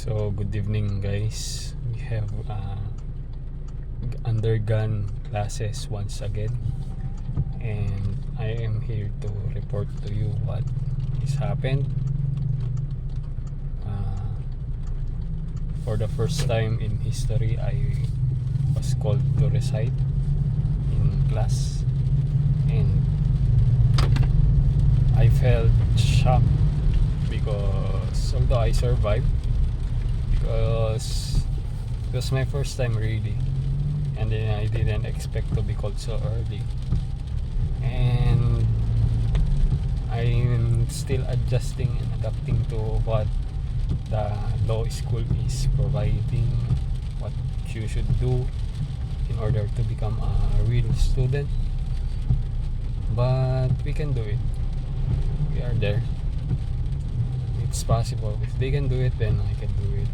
So good evening guys. We have undergone classes once again, and I am here to report to you what has happened. For the first time in history, I was called to recite in class, and I felt shocked because although I survived, because it was my first time really, and then I didn't expect to be called so early, and I'm still adjusting and adapting to what the law school is providing, what you should do in order to become a real student. But we can do it. We are there. It's possible. If they can do it, then I can do it.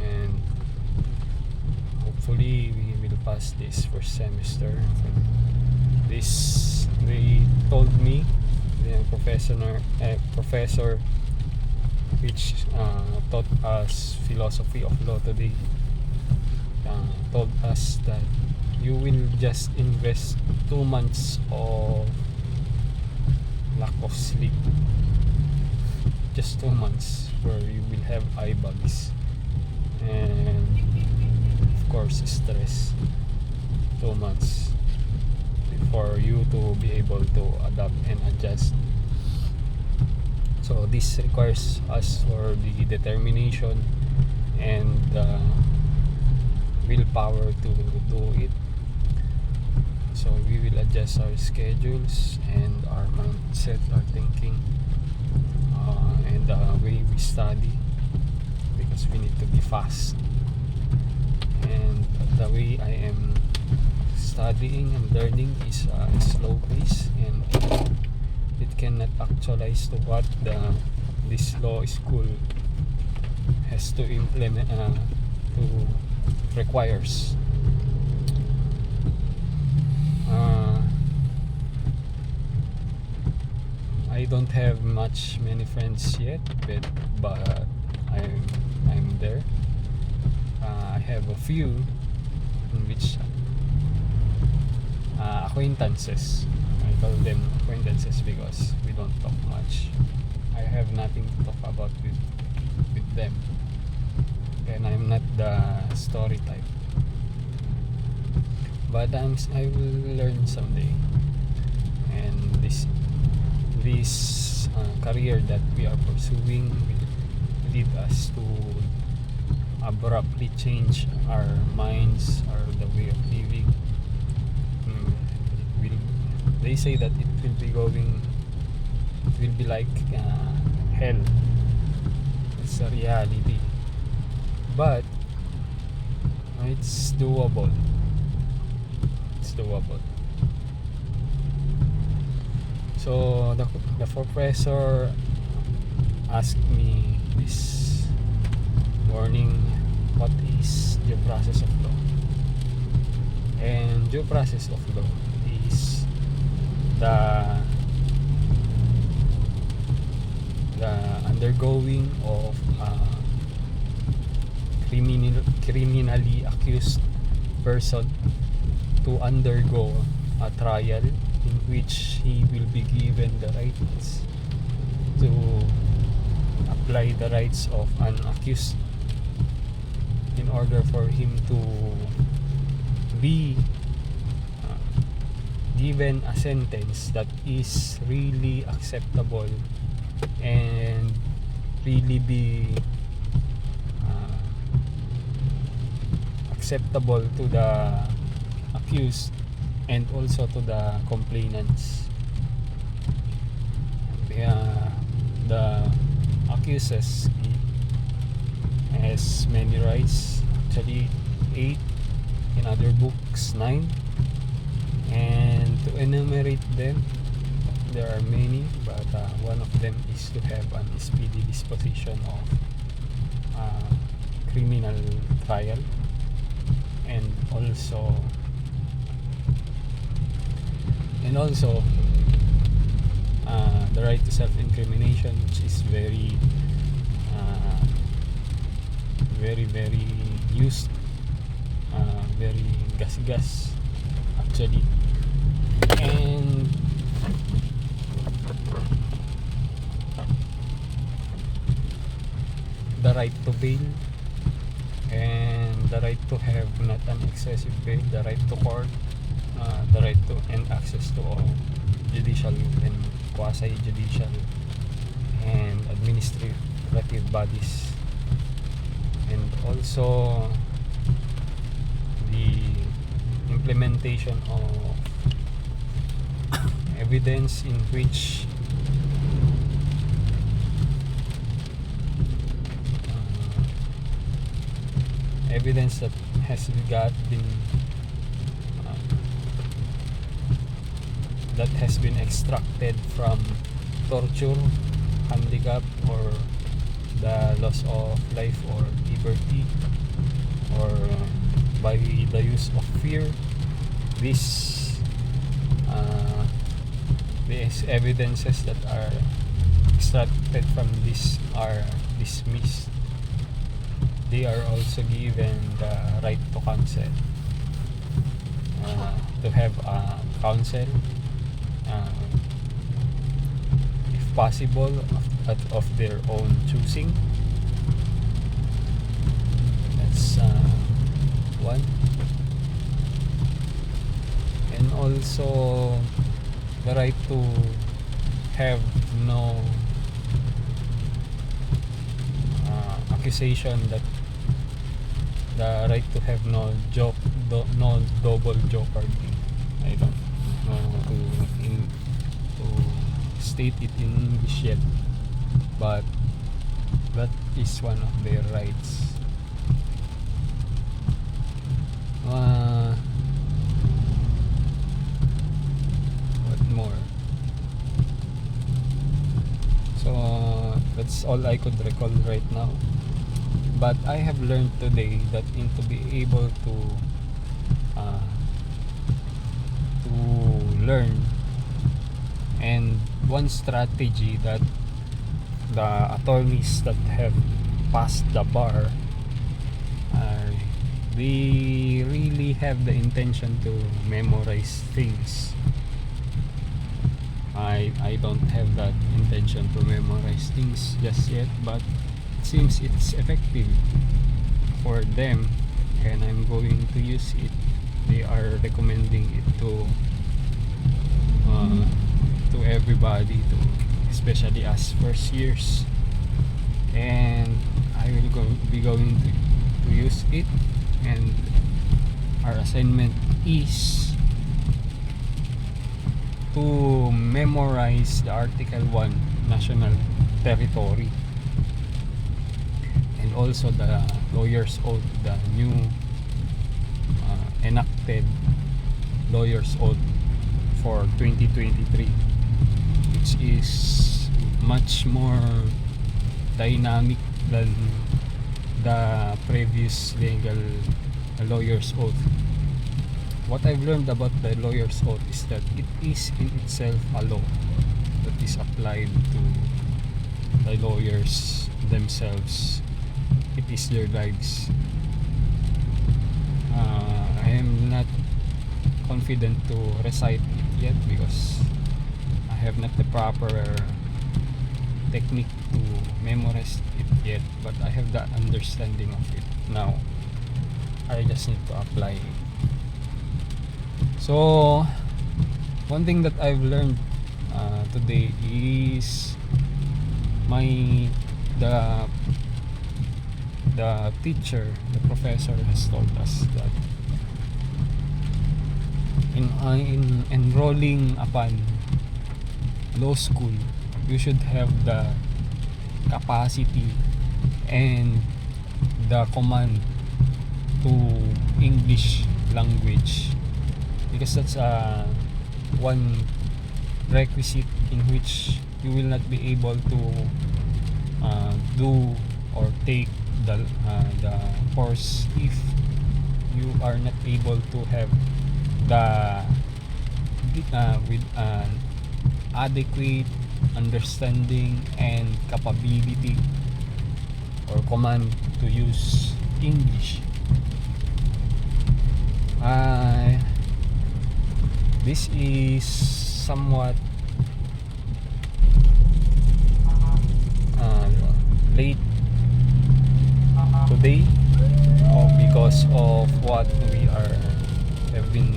And hopefully we will pass this first semester. This, they told me, the professor which taught us philosophy of law today, told us that you will just invest 2 months of lack of sleep, just 2 months where you will have eye bugs and of course stress. 2 months for you to be able to adapt and adjust. So this requires us for the determination and willpower to do it. So we will adjust our schedules and our mindset, our thinking, and the way we study, because we need to be fast. And the way I am studying and learning is a slow pace, and it cannot actualize to what this law school has to implement, to requires. I don't have many friends yet, but I'm there. I have a few in which acquaintances. I call them acquaintances because we don't talk much. I have nothing to talk about with them, and I'm not the story type. But I will learn someday, and this career that we are pursuing will lead us to abruptly change our minds or the way of living. They say that it will be like hell. It's a reality, but it's doable. So the professor asked me this morning, what is due process of law? And due process of law is the undergoing of criminally accused person to undergo a trial in which he will be given the rights to apply the rights of an accused in order for him to be given a sentence that is really acceptable and really be acceptable to the accused and also to the complainants. The accused has many rights, actually 8, in other books 9, and to enumerate them, there are many, but one of them is to have an speedy disposition of criminal trial, and also the right to self-incrimination, which is very very very used, very gas actually. And the right to bail, and the right to have not an excessive bail, the right to court, the right to and access to all judicial and quasi-judicial and administrative bodies, and also the implementation of evidence in which evidence that has been that has been extracted from torture, handicap, or the loss of life or liberty, or by the use of fear. These evidences that are extracted from this are dismissed. They are also given the right to counsel, to have counsel, if possible of their own choosing. That's one. And also the right to have no accusation, that the right to have no double jeopardy. I don't know to state it in English yet, but that is one of their rights. What more? So that's all I could recall right now. But I have learned today that to be able to learn, and one strategy that the attorneys that have passed the bar they really have the intention to memorize things. I don't have that intention to memorize things just yet, but it seems it's effective for them, and I'm going to use it. They are recommending it to everybody, especially us first years, and I will be going to use it. And our assignment is to memorize the Article 1 National Territory, and also the Lawyer's Oath, the new enacted Lawyer's Oath for 2023, which is much more dynamic than the previous legal Lawyer's Oath. What I've learned about the Lawyer's Oath is that it is in itself a law that is applied to the lawyers themselves. It is their lives. I am not confident to recite it yet because I have not the proper technique to memorize it yet, but I have the understanding of it now. I just need to apply it. So one thing that I've learned today is the teacher, the professor has told us that in enrolling upon law school, you should have the capacity and the command to English language, because that's one requisite in which you will not be able to do or take the course if you are not able to have the with adequate understanding and capability or command to use English. This is somewhat late today, because of what we have been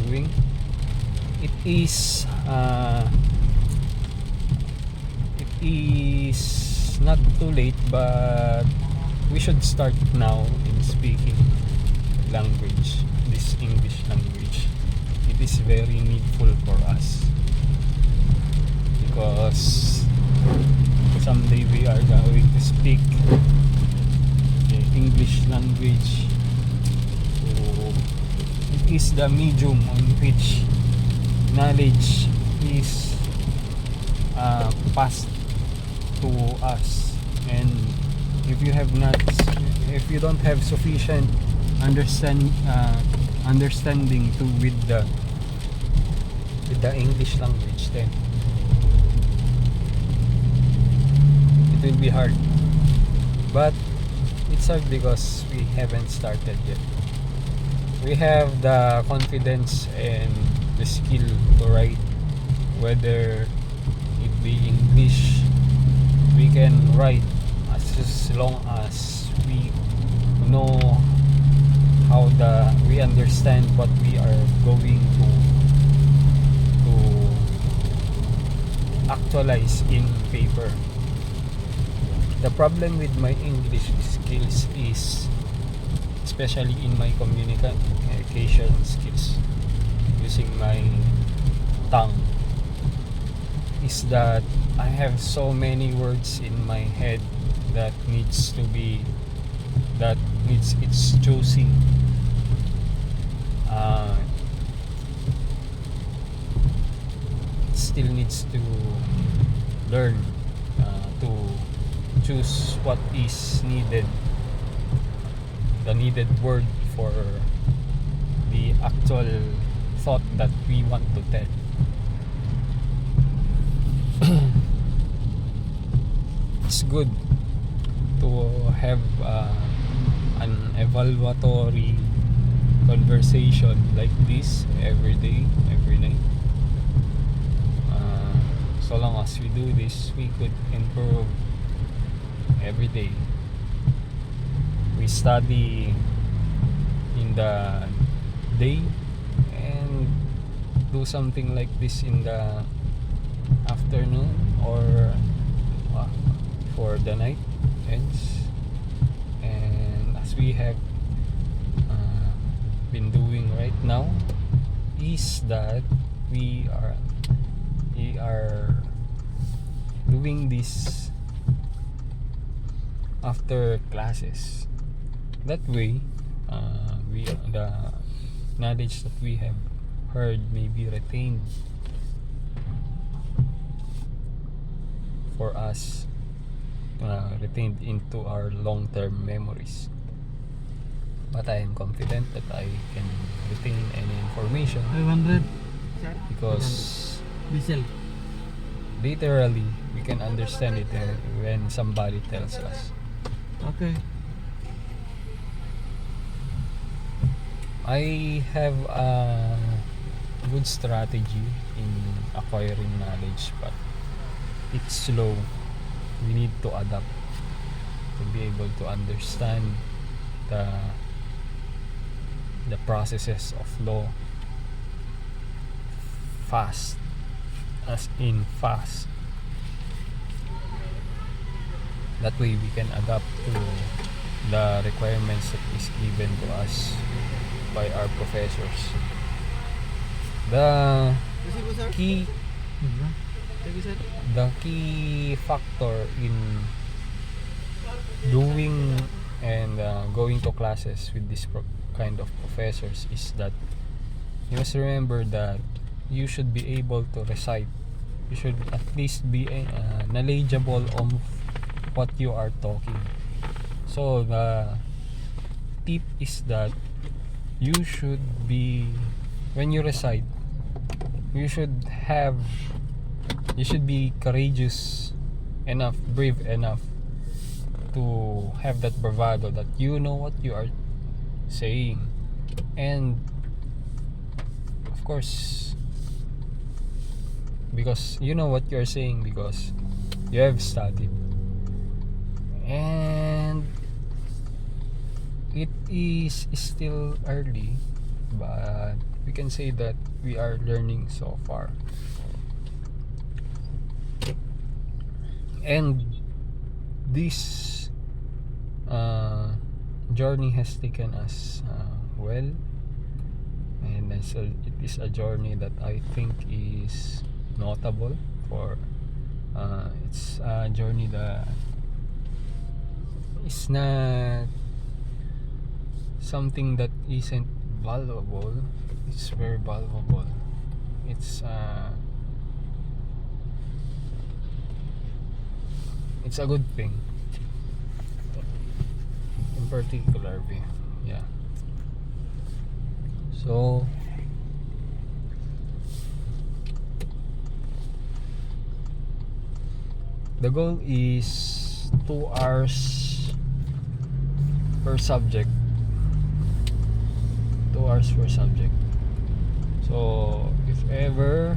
doing. It is not too late, but we should start now in speaking language, this English language. It is very needful for us, because someday we are going to speak the English language. So it is the medium on which knowledge is passed to us, and if you don't have sufficient understanding with the English language, then it will be hard. But it's hard because we haven't started yet. We have the confidence and the skill to write, whether it be English. We can write as long as we know we understand what we are going to actualize in paper. The problem with my English skills is, especially in my communication skills, using my tongue, is that I have so many words in my head that needs its choosing. It still needs to learn to choose what is needed, the needed word for the actual thought that we want to tell. It's good to have an evaluatory conversation like this every day, every night. So long as we do this, we could improve every day. We study in the day and do something like this in the afternoon, or for the night ends. And as we have been doing right now, is that we are doing this after classes. That way, the knowledge that we have heard may be retained for us, retained into our long-term memories. But I am confident that I can retain any information 500 because Judicial. literally we can understand it when somebody tells us. Okay. I have a good strategy in acquiring knowledge, but it's slow. We need to adapt to be able to understand the processes of law fast, as in fast. That way we can adapt to the requirements that is given to us by our professors. The key factor in doing and going to classes with this kind of professors is that you must remember that you should be able to recite. You should at least be knowledgeable of what you are talking. So the tip is that you should be, when you recite, you should be courageous enough, brave enough to have that bravado that you know what you are saying, and of course, because you know what you're saying because you have studied, and it is still early, but we can say that we are learning so far. And this journey has taken us well, and it is a journey that I think is notable for it's a journey that is not something that isn't valuable. It's very valuable. It's a good thing in particular. Yeah, so the goal is 2 hours per subject. 2 hours per subject. So if ever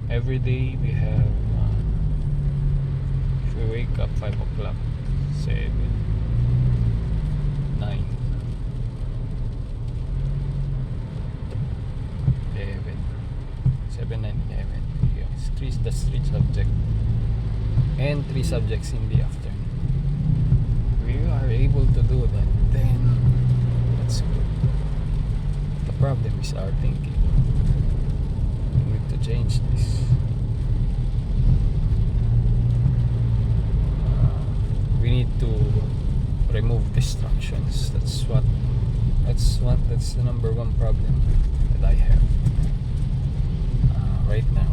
every day we have if we wake up 5 o'clock, 7, 9, 11, 7, 9, 11, yes, that's 3 subjects and 3 subjects in the afternoon. We are able to do that, then that's good. The problem is our thinking. We need to change this. We need to remove distractions. That's the number one problem that I have right now.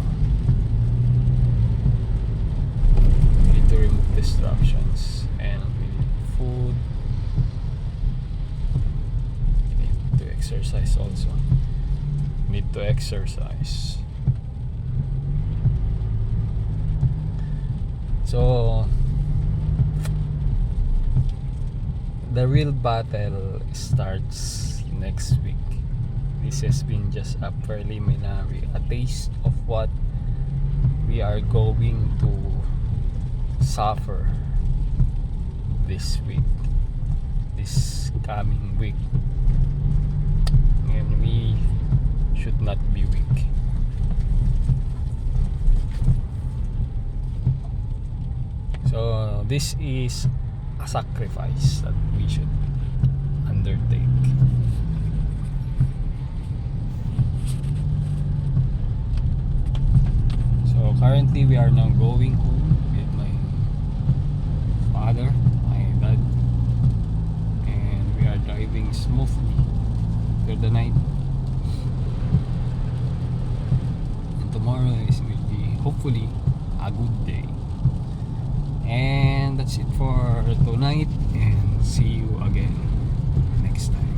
We need to remove distractions, and we need food. We need to exercise also. We need to exercise. So the real battle starts next week. This has been just a preliminary, a taste of what we are going to suffer this week, this coming week, and we should not be weak. So this is a sacrifice that we should undertake. So currently we are now going home with my father, my dad, and we are driving smoothly through the night. And tomorrow will be hopefully a good day. And that's it for tonight, and see you again next time.